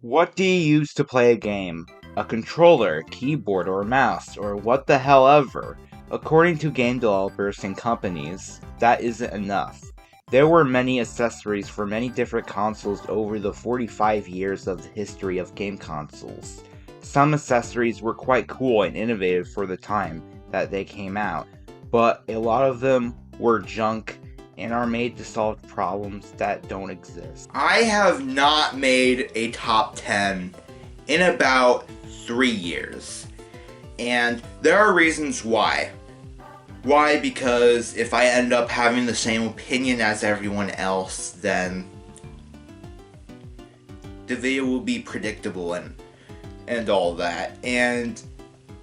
What do you use to play a game? A controller, keyboard, or mouse, or what the hell ever? According to game developers and companies, that isn't enough. There were many accessories for many different consoles over the 45 years of the history of game consoles. Some accessories were quite cool and innovative for the time that they came out, but a lot of them were junk and are made to solve problems that don't exist. I have not made a top 10 in about 3 years. And there are reasons why. Why? Because if I end up having the same opinion as everyone else, then the video will be predictable and all that. And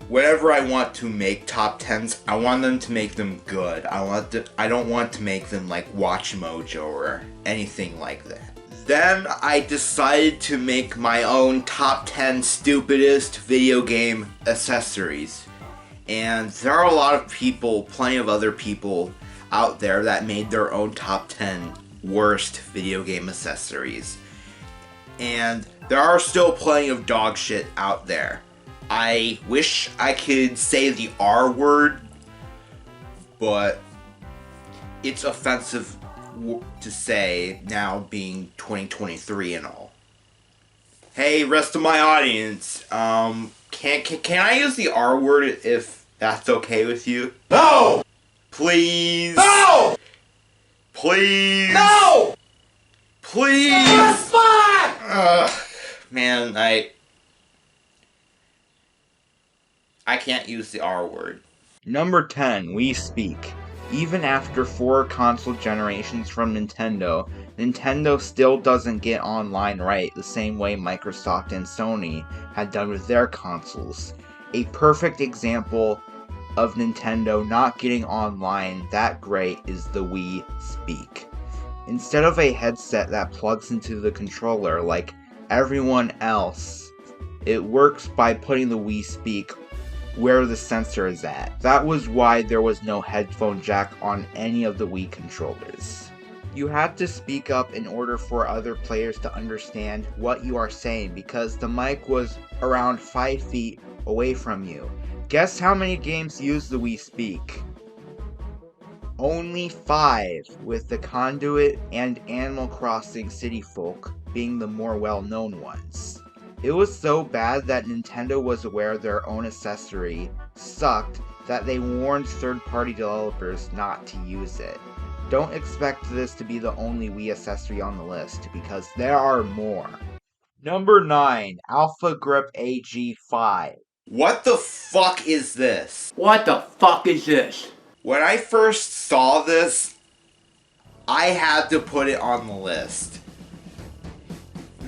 whenever I want to make top 10s, I want them to make them good. I don't want to make them like Watch Mojo or anything like that. Then I decided to make my own top 10 stupidest video game accessories. And there are a lot of people, plenty of other people out there that made their own top 10 worst video game accessories. And there are still plenty of dog shit out there. I wish I could say the R word, but it's offensive to say now being 2023 and all. Hey, rest of my audience, can I use the R word if that's okay with you? No! Please? No! Please? No! Please? That's fine! Man, I can't use the R word. Number 10, Wii Speak. Even after 4 console generations from Nintendo, Nintendo still doesn't get online right the same way Microsoft and Sony had done with their consoles. A perfect example of Nintendo not getting online that great is the Wii Speak. Instead of a headset that plugs into the controller like everyone else, it works by putting the Wii Speak where the sensor is at. That was why there was no headphone jack on any of the Wii controllers. You had to speak up in order for other players to understand what you are saying because the mic was around 5 feet away from you. Guess how many games use the Wii Speak? Only 5, with The Conduit and Animal Crossing City Folk being the more well-known ones. It was so bad that Nintendo was aware their own accessory sucked that they warned third-party developers not to use it. Don't expect this to be the only Wii accessory on the list, because there are more. Number 9, Alpha Grip AG5. What the fuck is this? What the fuck is this? When I first saw this, I had to put it on the list.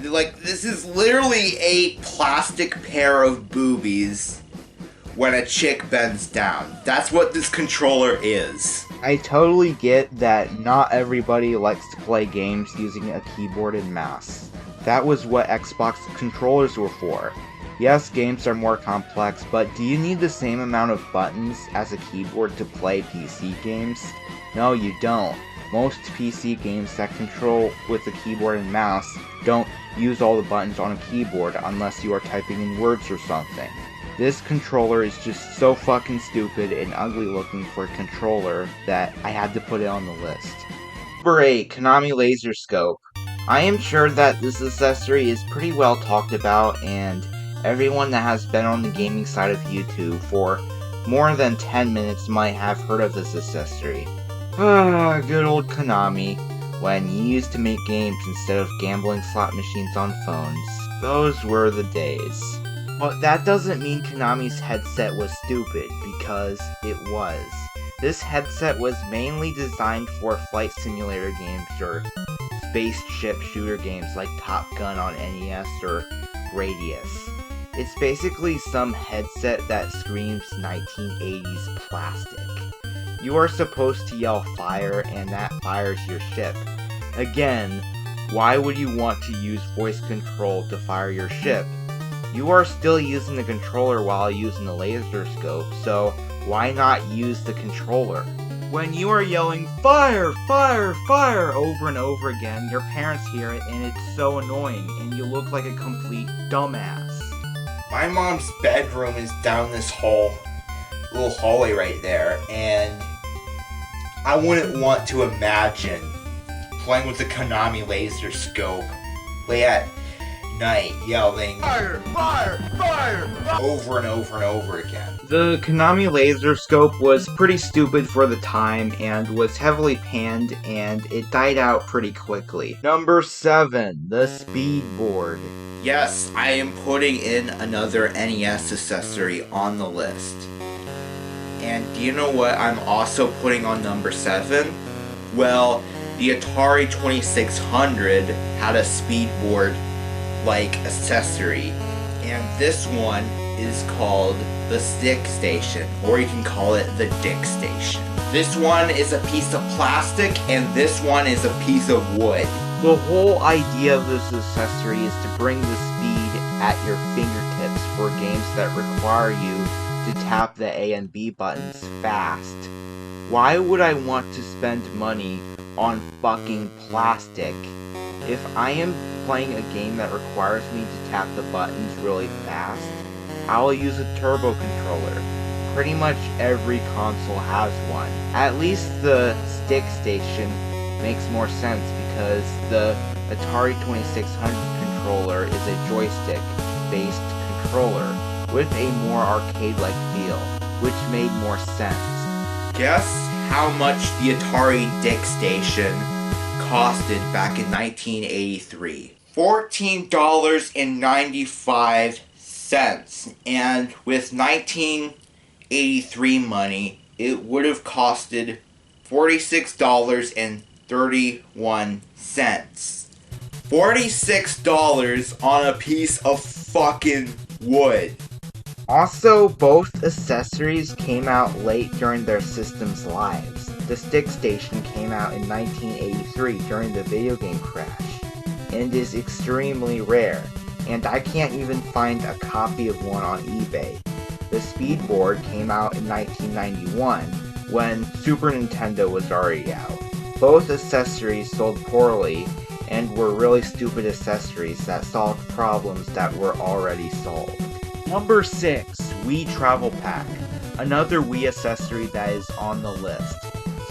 Like, this is literally a plastic pair of boobies when a chick bends down. That's what this controller is. I totally get that not everybody likes to play games using a keyboard and mouse. That was what Xbox controllers were for. Yes, games are more complex, but do you need the same amount of buttons as a keyboard to play PC games? No, you don't. Most PC games that control with a keyboard and mouse don't use all the buttons on a keyboard unless you are typing in words or something. This controller is just so fucking stupid and ugly looking for a controller that I had to put it on the list. Number 8, Konami Laser Scope. I am sure that this accessory is pretty well talked about, and everyone that has been on the gaming side of YouTube for more than 10 minutes might have heard of this accessory. Good old Konami, when you used to make games instead of gambling slot machines on phones. Those were the days. But that doesn't mean Konami's headset was stupid, because it was. This headset was mainly designed for flight simulator games or spaceship shooter games like Top Gun on NES or Radius. It's basically some headset that screams 1980s plastic. You are supposed to yell fire and that fires your ship. Again, why would you want to use voice control to fire your ship? You are still using the controller while using the laser scope, so why not use the controller? When you are yelling, "Fire! Fire! Fire!" over and over again, your parents hear it and it's so annoying and you look like a complete dumbass. My mom's bedroom is down this little hallway right there, and I wouldn't want to imagine playing with the Konami laser scope late at night yelling "Fire! Fire! Fire!" over and over and over again. The Konami laser scope was pretty stupid for the time and was heavily panned, and it died out pretty quickly. Number 7, the Speedboard. Yes, I am putting in another NES accessory on the list. And do you know what I'm also putting on number 7? Well, the Atari 2600 had a Speedboard-like accessory, and this one is called the Stick Station, or you can call it the Dick Station. This one is a piece of plastic, and this one is a piece of wood. The whole idea of this accessory is to bring the speed at your fingertips for games that require you to tap the A and B buttons fast. Why would I want to spend money on fucking plastic if I am playing a game that requires me to tap the buttons really fast? I'll use a turbo controller. Pretty much every console has one. At least the Stick Station makes more sense because the Atari 2600 controller is a joystick-based controller with a more arcade-like feel, which made more sense. Guess how much the Atari Dick Station costed back in 1983? $14.95. And with 1983 money, it would have costed $46.31. $46 on a piece of fucking wood. Also, both accessories came out late during their system's lives. The Stick Station came out in 1983 during the video game crash, and is extremely rare, and I can't even find a copy of one on eBay. The Speedboard came out in 1991, when Super Nintendo was already out. Both accessories sold poorly, and were really stupid accessories that solved problems that were already solved. Number 6, Wii Travel Pack. Another Wii accessory that is on the list.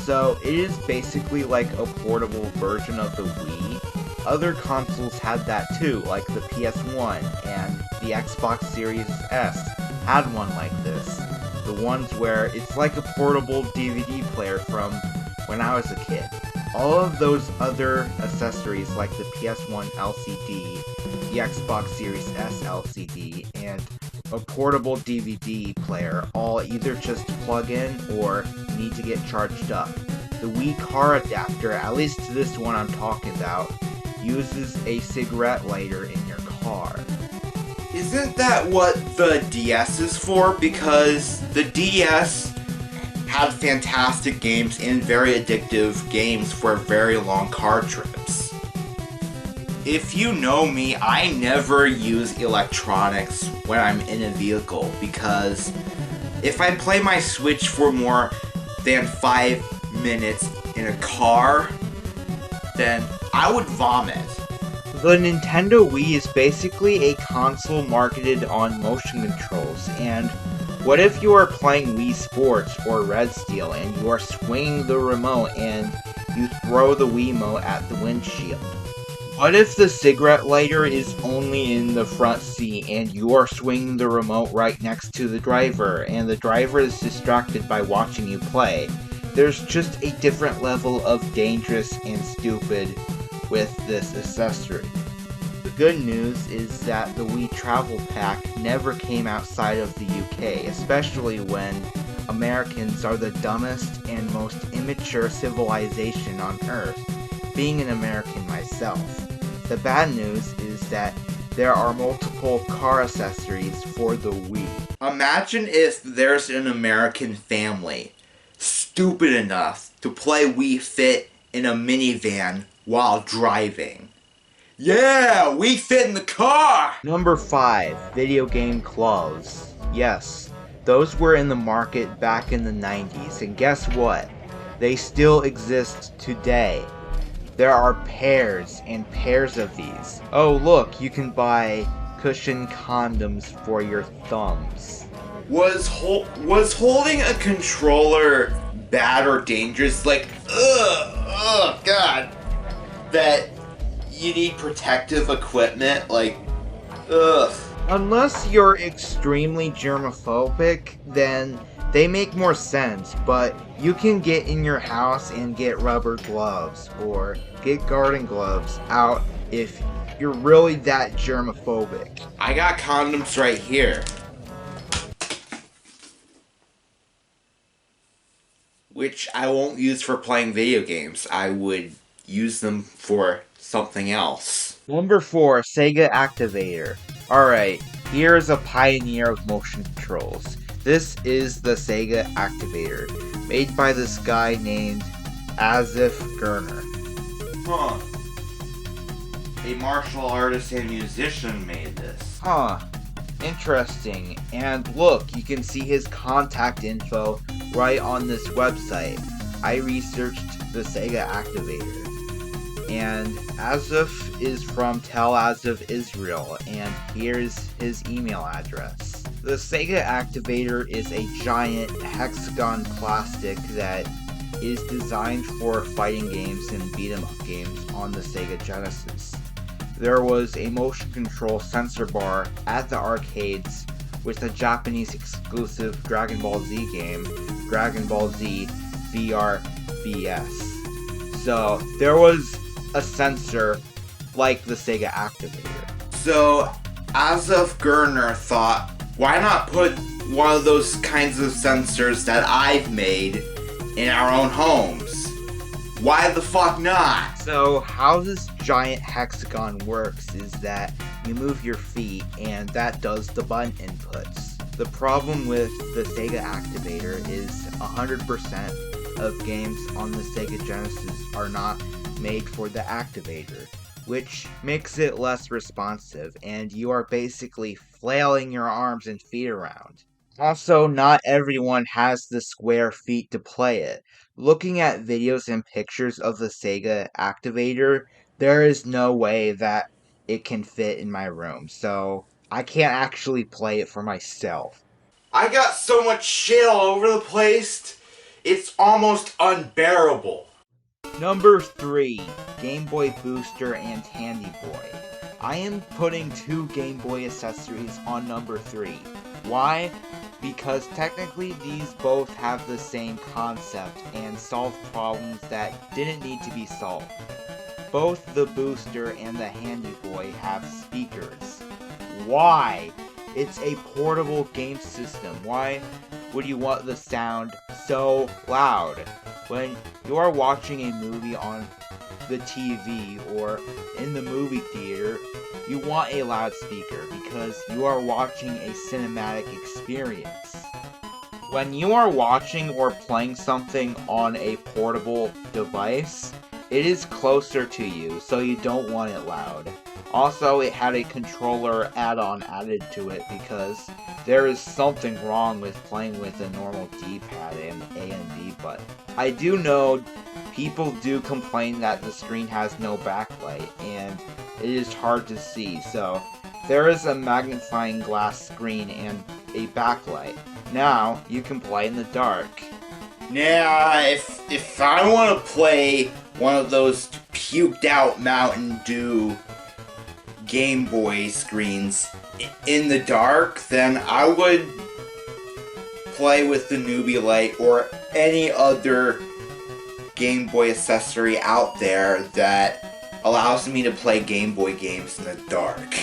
So, it is basically like a portable version of the Wii. Other consoles had that too, like the PS1 and the Xbox Series S had one like this. The ones where it's like a portable DVD player from when I was a kid. All of those other accessories like the PS1 LCD, the Xbox Series S LCD, and a portable DVD player all either just plug in or need to get charged up. The Wii car adapter, at least this one I'm talking about, uses a cigarette lighter in your car. Isn't that what the DS is for? Because the DS had fantastic games and very addictive games for very long car trips. If you know me, I never use electronics when I'm in a vehicle because if I play my Switch for more than 5 minutes in a car, then I would vomit. The Nintendo Wii is basically a console marketed on motion controls, and what if you are playing Wii Sports or Red Steel and you are swinging the remote and you throw the Wiimote at the windshield? What if the cigarette lighter is only in the front seat and you are swinging the remote right next to the driver and the driver is distracted by watching you play? There's just a different level of dangerous and stupid with this accessory. The good news is that the Wii Travel Pack never came outside of the UK, especially when Americans are the dumbest and most immature civilization on Earth, being an American myself. The bad news is that there are multiple car accessories for the Wii. Imagine if there's an American family stupid enough to play Wii Fit in a minivan while driving. Yeah, Wii Fit in the car! Number 5, video game gloves. Yes, those were in the market back in the 90s, and guess what? They still exist today. There are pairs and pairs of these. Oh look, you can buy cushion condoms for your thumbs. Was holding a controller bad or dangerous? Like, God. That you need protective equipment? Like, ugh. Unless you're extremely germophobic, then they make more sense, but you can get in your house and get rubber gloves or get garden gloves out if you're really that germophobic. I got condoms right here. Which I won't use for playing video games. I would use them for something else. Number 4, Sega Activator. Alright, here's a pioneer of motion controls. This is the Sega Activator, made by this guy named Asif Gurner. Huh. A martial artist and musician made this. Huh. Interesting. And look, you can see his contact info right on this website. I researched the Sega Activator. And Asif is from Tel Aviv, Israel, and here's his email address. The Sega Activator is a giant hexagon plastic that is designed for fighting games and beat-em-up games on the Sega Genesis. There was a motion control sensor bar at the arcades with a Japanese exclusive Dragon Ball Z game, Dragon Ball Z VRBS. So there was a sensor like the Sega Activator. So, Asif Gurner thought, why not put one of those kinds of sensors that I've made in our own homes? Why the fuck not? So how this giant hexagon works is that you move your feet and that does the button inputs. The problem with the Sega Activator is 100% of games on the Sega Genesis are not made for the Activator, which makes it less responsive, and you are basically flailing your arms and feet around. Also, not everyone has the square feet to play it. Looking at videos and pictures of the Sega Activator, there is no way that it can fit in my room, so I can't actually play it for myself. I got so much shit all over the place, it's almost unbearable. Number 3, Game Boy Booster and Handy Boy. I am putting 2 Game Boy accessories on number 3. Why? Because technically these both have the same concept and solve problems that didn't need to be solved. Both the Booster and the Handy Boy have speakers. Why? It's a portable game system. Why would you want the sound so loud? When you are watching a movie on the TV or in the movie theater, you want a loudspeaker because you are watching a cinematic experience. When you are watching or playing something on a portable device, it is closer to you, so you don't want it loud. Also, it had a controller add-on added to it because there is something wrong with playing with a normal D-pad and A and B button. I do know people do complain that the screen has no backlight and it is hard to see, so there is a magnifying glass screen and a backlight. Now, you can play in the dark. Now, if I want to play one of those puked out Mountain Dew Game Boy screens in the dark, then I would play with the Newbie Light or any other Game Boy accessory out there that allows me to play Game Boy games in the dark.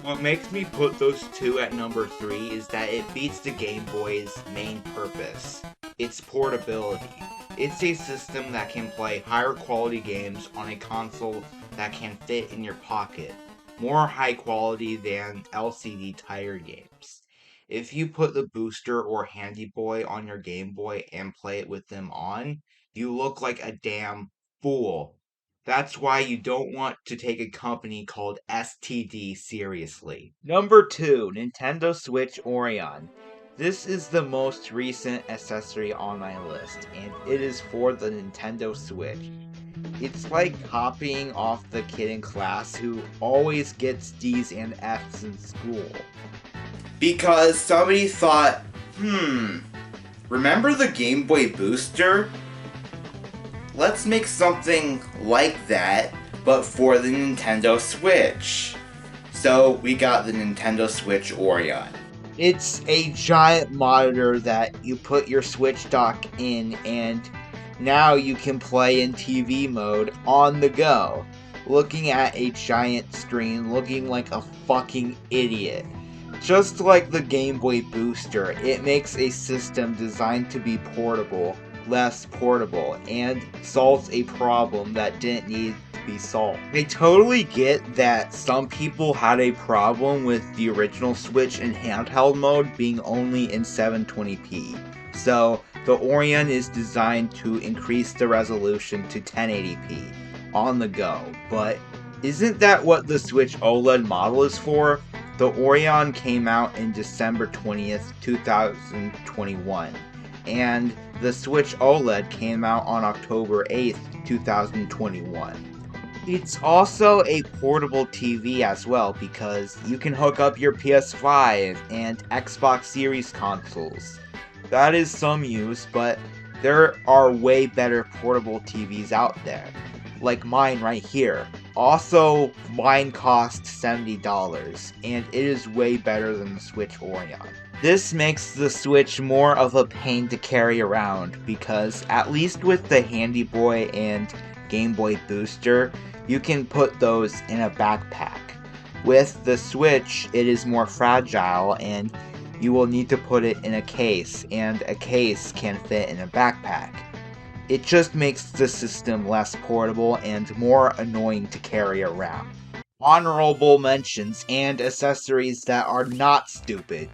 What makes me put those 2 at number 3 is that it beats the Game Boy's main purpose. Its portability. It's a system that can play higher quality games on a console that can fit in your pocket. More high quality than LCD tire games. If you put the Booster or Handy Boy on your Game Boy and play it with them on, you look like a damn fool. That's why you don't want to take a company called STD seriously. Number 2, Nintendo Switch Orion. This is the most recent accessory on my list, and it is for the Nintendo Switch. It's like copying off the kid in class who always gets D's and F's in school. Because somebody thought, remember the Game Boy Booster? Let's make something like that, but for the Nintendo Switch. So we got the Nintendo Switch Orion. It's a giant monitor that you put your Switch dock in, and now you can play in TV mode on the go, looking at a giant screen, looking like a fucking idiot. Just like the Game Boy Booster, it makes a system designed to be portable, less portable, and solves a problem that didn't need to be solved. I totally get that some people had a problem with the original Switch in handheld mode being only in 720p. So the Orion is designed to increase the resolution to 1080p on the go, but isn't that what the Switch OLED model is for? The Orion came out in December 20th, 2021, and the Switch OLED came out on October 8th, 2021. It's also a portable TV as well because you can hook up your PS5 and Xbox Series consoles. That is some use, but there are way better portable TVs out there, like mine right here. Also, mine cost $70, and it is way better than the Switch Orion. This makes the Switch more of a pain to carry around, because at least with the Handy Boy and Game Boy Booster, you can put those in a backpack. With the Switch, it is more fragile, and you will need to put it in a case, and a case can fit in a backpack. It just makes the system less portable and more annoying to carry around. Honorable mentions and accessories that are not stupid.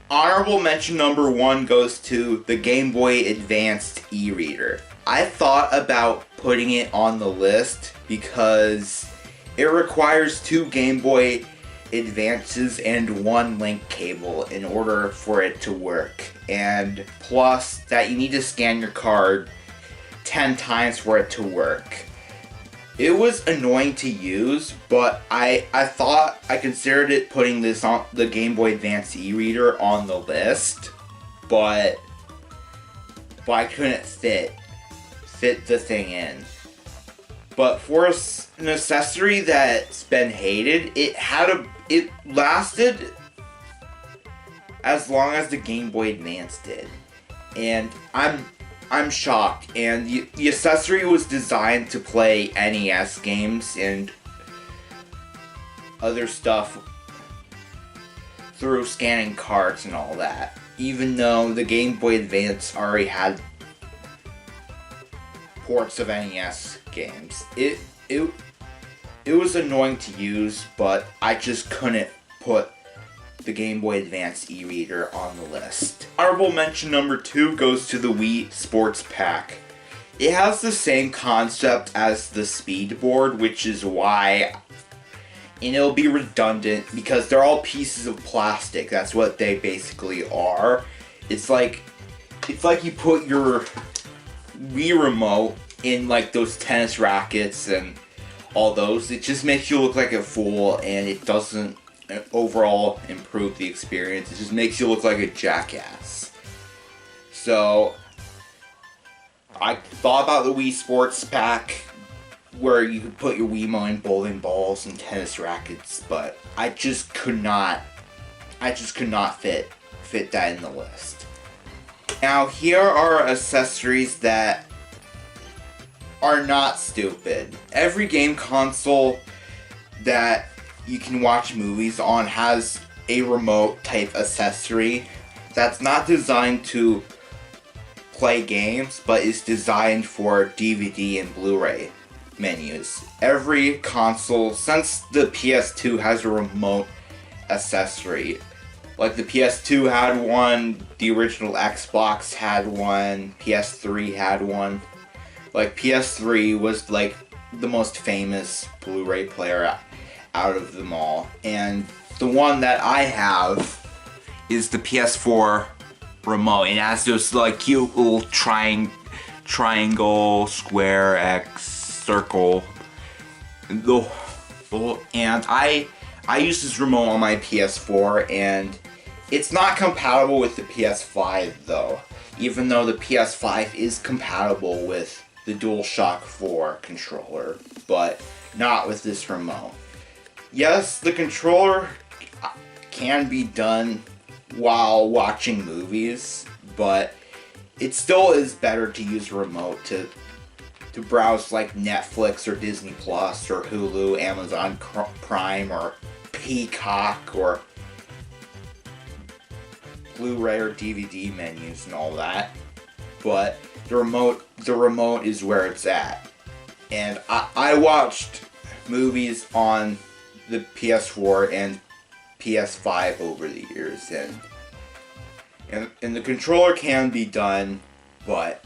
Honorable mention number 1 goes to the Game Boy Advanced EReader. I thought about putting it on the list because it requires 2 Game Boy Advances and 1 link cable in order for it to work, and plus that you need to scan your card 10 times for it to work. It was annoying to use, but I considered it putting this on the Game Boy Advance EReader on the list, but I couldn't fit the thing in. But for an accessory that's been hated, it lasted as long as the Game Boy Advance did, and I'm shocked. And the accessory was designed to play NES games and other stuff through scanning cards and all that, even though the Game Boy Advance already had ports of NES games. It was annoying to use, but I just couldn't put the Game Boy Advance EReader on the list. Honorable mention number 2 goes to the Wii Sports Pack. It has the same concept as the Speedboard, which is why, and it'll be redundant because they're all pieces of plastic. That's what they basically are. It's like you put your Wii remote in like those tennis rackets and all those. It just makes you look like a fool, and it doesn't overall improve the experience. It just makes you look like a jackass. So I thought about the Wii Sports Pack, where you could put your Wiimote in bowling balls and tennis rackets, but I just could not fit that in the list. Now here are accessories that are not stupid. Every game console that you can watch movies on has a remote type accessory that's not designed to play games, but is designed for DVD and Blu-ray menus. Every console, since the PS2 has a remote accessory, like the PS2 had one, the original Xbox had one, PS3 had one. Like PS3 was like the most famous Blu-ray player out of them all, and the one that I have is the PS4 remote. And it has those like cute little triangle, square, X, circle. And I use this remote on my PS4, and it's not compatible with the PS5 though. Even though the PS5 is compatible with the DualShock 4 controller, but not with this remote. Yes, the controller can be done while watching movies, but it still is better to use a remote to browse like Netflix or Disney Plus or Hulu, Amazon Prime or Peacock or Blu-ray or DVD menus and all that. But the remote is where it's at. And I watched movies on the PS4 and PS5 over the years, and the controller can be done, but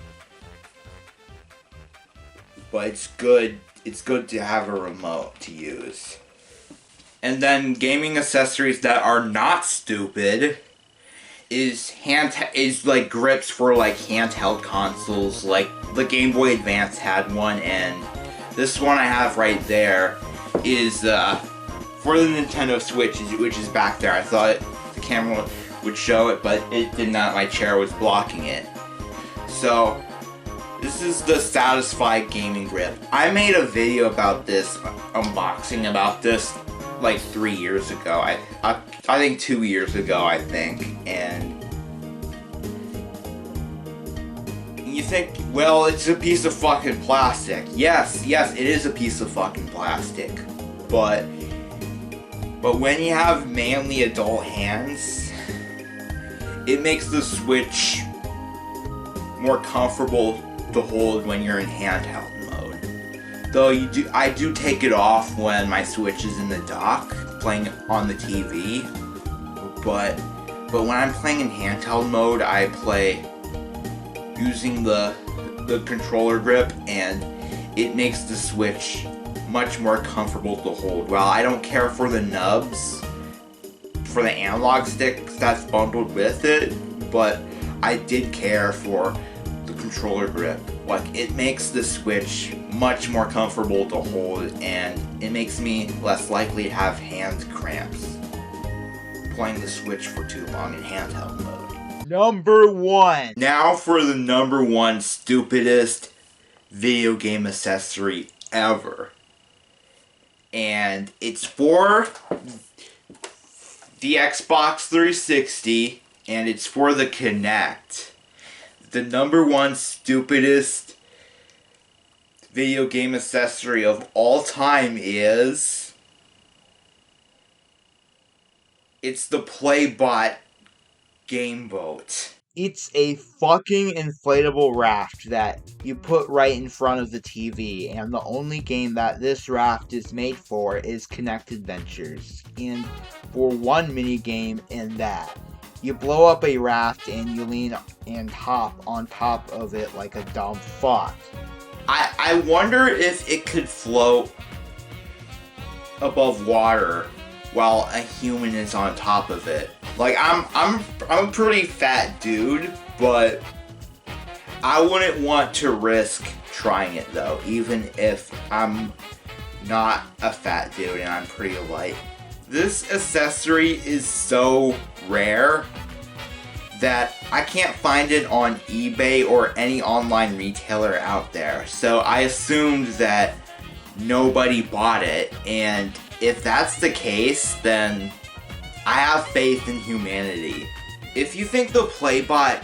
it's good to have a remote to use. And then gaming accessories that are not stupid is like grips for like handheld consoles. Like the Game Boy Advance had one, and this one I have right there is for the Nintendo Switch, which is back there. I thought the camera would show it, but it did not. My chair was blocking it. So this is the Satisfy gaming grip. I made a video about this, unboxing about this, like 3 years ago. I think 2 years ago, I think. And you think, well, it's a piece of fucking plastic. Yes, it is a piece of fucking plastic. But when you have manly adult hands, it makes the Switch more comfortable to hold when you're in handheld mode. Though I do take it off when my Switch is in the dock, playing on the TV. But when I'm playing in handheld mode, I play using the controller grip, and it makes the Switch much more comfortable to hold. Well, I don't care for the nubs, for the analog stick that's bundled with it, but I did care for the controller grip. Like, it makes the Switch much more comfortable to hold, and it makes me less likely to have hand cramps playing the Switch for too long in handheld mode. Number 1. Now for the number 1 stupidest video game accessory ever. And it's for the Xbox 360, and it's for the Kinect. The number 1 stupidest video game accessory of all time is... it's the Playbot Game Boat. It's a fucking inflatable raft that you put right in front of the TV, and the only game that this raft is made for is Kinect Adventures. And for one mini game in that, you blow up a raft and you lean and hop on top of it like a dumb fuck. I wonder if it could float above water while a human is on top of it. Like, I'm a pretty fat dude, but I wouldn't want to risk trying it though, even if I'm not a fat dude and I'm pretty light. This accessory is so rare that I can't find it on eBay or any online retailer out there. So I assumed that nobody bought it, and if that's the case, then I have faith in humanity. If you think the Playbot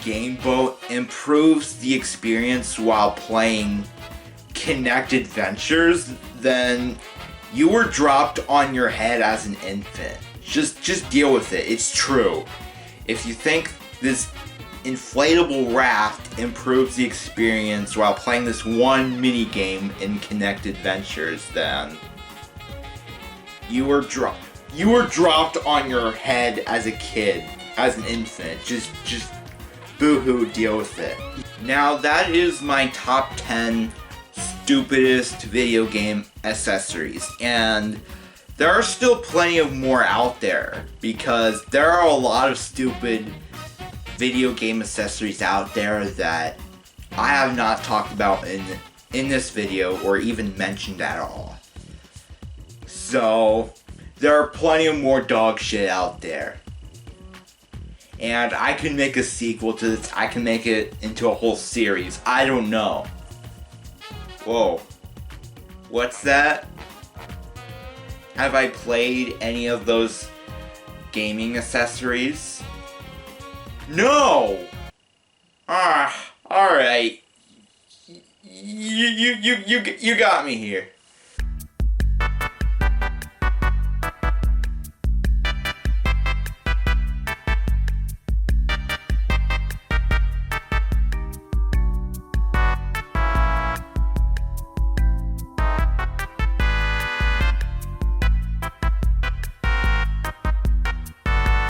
Game Boat improves the experience while playing Kinect Adventures, then you were dropped on your head as an infant. Just deal with it. It's true. If you think this inflatable raft improves the experience while playing this one mini game in Kinect Adventures, then you were dropped on your head as a kid, as an infant. Just boo-hoo, deal with it. Now that is my top 10 stupidest video game accessories, and there are still plenty of more out there, because there are a lot of stupid video game accessories out there that I have not talked about in this video or even mentioned at all. So there are plenty of more dog shit out there. And I can make a sequel to this. I can make it into a whole series. I don't know. Whoa. What's that? Have I played any of those gaming accessories? No! Alright. You got me here.